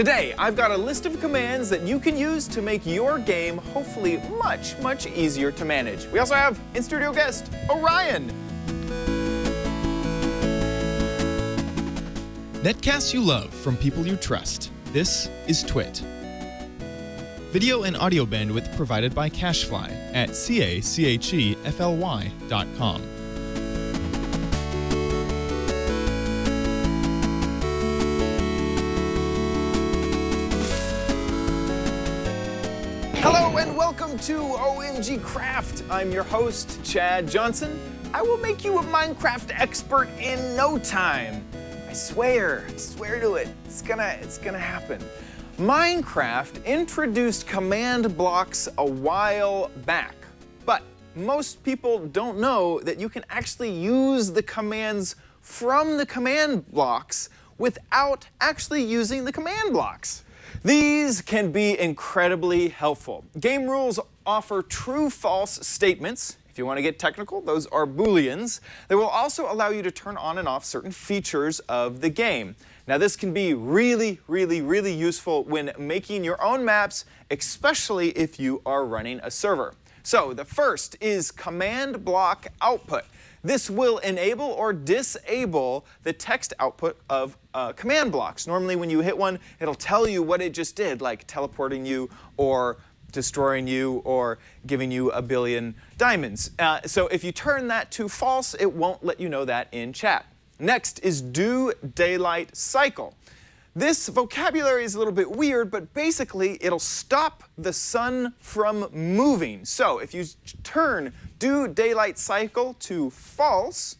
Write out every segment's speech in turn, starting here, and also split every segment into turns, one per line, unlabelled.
Today, I've got a list of commands that you can use to make your game hopefully much easier to manage. We also have in-studio guest, Orion.
Netcasts you love from people you trust. This is Twit. Video and audio bandwidth provided by Cachefly at cachefly.com.
Hello and welcome to OMGcraft. I'm your host, Chad Johnson. I will make you a Minecraft expert in no time. I swear to it. It's gonna happen. Minecraft introduced command blocks a while back, but most people don't know that you can actually use the commands from the command blocks without actually using the command blocks. These can be incredibly helpful. Game rules offer true-false statements. If you want to get technical, those are Booleans. They will also allow you to turn on and off certain features of the game. Now, this can be really useful when making your own maps, especially if you are running a server. So, the first is command block output. This will enable or disable the text output of command blocks. Normally, when you hit one, it'll tell you what it just did, like teleporting you or destroying you or giving you a billion diamonds. So if you turn that to false, it won't let you know that in chat. Next is do daylight cycle. This vocabulary is a little bit weird, but basically it'll stop the sun from moving. So if you turn do daylight cycle to false,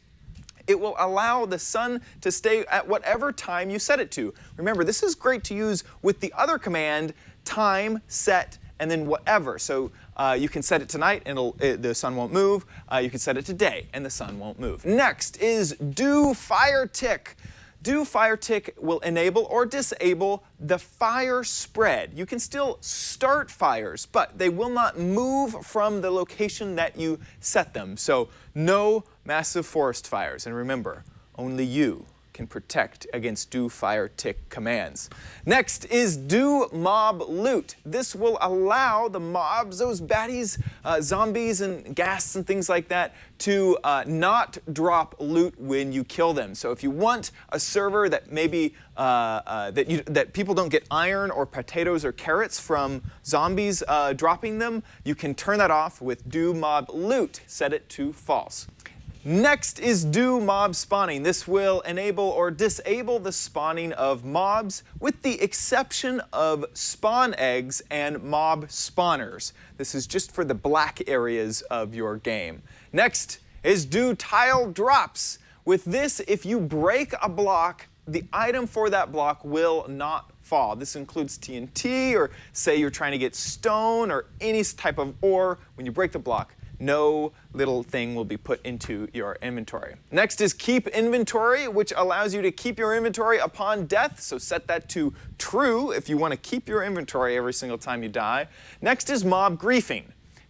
it will allow the sun to stay at whatever time you set it to. Remember, this is great to use with the other command, time, set, and then whatever. So you can set it to night and the sun won't move. You can set it to day and the sun won't move. Next is do fire tick. Do fire tick will enable or disable the fire spread. You can still start fires, but they will not move from the location that you set them. So no massive forest fires. And remember, only you can protect against do fire tick commands. Next is do mob loot. This will allow the mobs, those baddies, zombies and ghasts and things like that, to not drop loot when you kill them. So if you want a server that maybe that people don't get iron or potatoes or carrots from zombies dropping them, you can turn that off with do mob loot. Set it to false. Next is do mob spawning. This will enable or disable the spawning of mobs with the exception of spawn eggs and mob spawners. This is just for the black areas of your game. Next is do tile drops. With this, if you break a block, the item for that block will not fall. This includes TNT, or say you're trying to get stone or any type of ore. When you break the block, no little thing will be put into your inventory. Next is keep inventory, which allows you to keep your inventory upon death. So set that to true if you want to keep your inventory every single time you die. Next is mob griefing.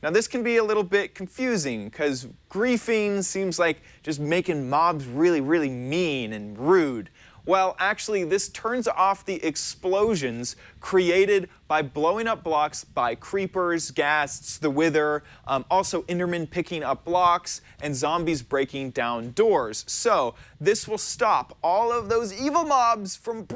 Now this can be a little bit confusing because griefing seems like just making mobs really mean and rude. Well, actually, this turns off the explosions created by blowing up blocks by creepers, ghasts, the wither, also Endermen picking up blocks, and zombies breaking down doors. So this will stop all of those evil mobs from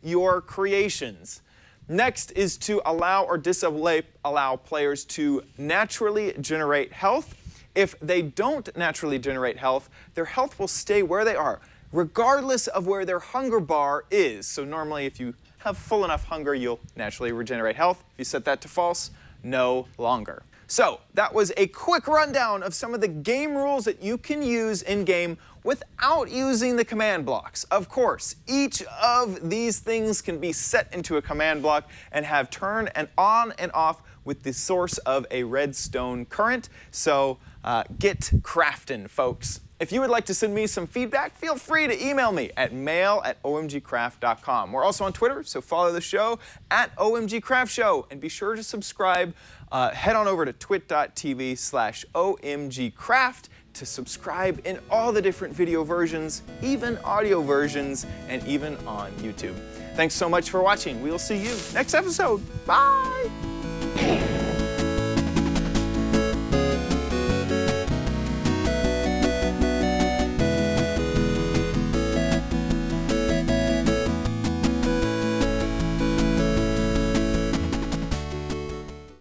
your creations. Next is to allow or disallow players to naturally generate health. If they don't naturally generate health, their health will stay where they are, regardless of where their hunger bar is. So normally if you have full enough hunger, you'll naturally regenerate health. If you set that to false, no longer. So that was a quick rundown of some of the game rules that you can use in-game without using the command blocks. Of course, each of these things can be set into a command block and have turn and on and off with the source of a redstone current. So get crafting, folks. If you would like to send me some feedback, feel free to email me at mail@omgcraft.com. We're also on Twitter, so follow the show at OMGcraftshow, and be sure to subscribe. Head on over to twit.tv/OMGcraft to subscribe in all the different video versions, even audio versions, and even on YouTube. Thanks so much for watching. We'll see you next episode. Bye!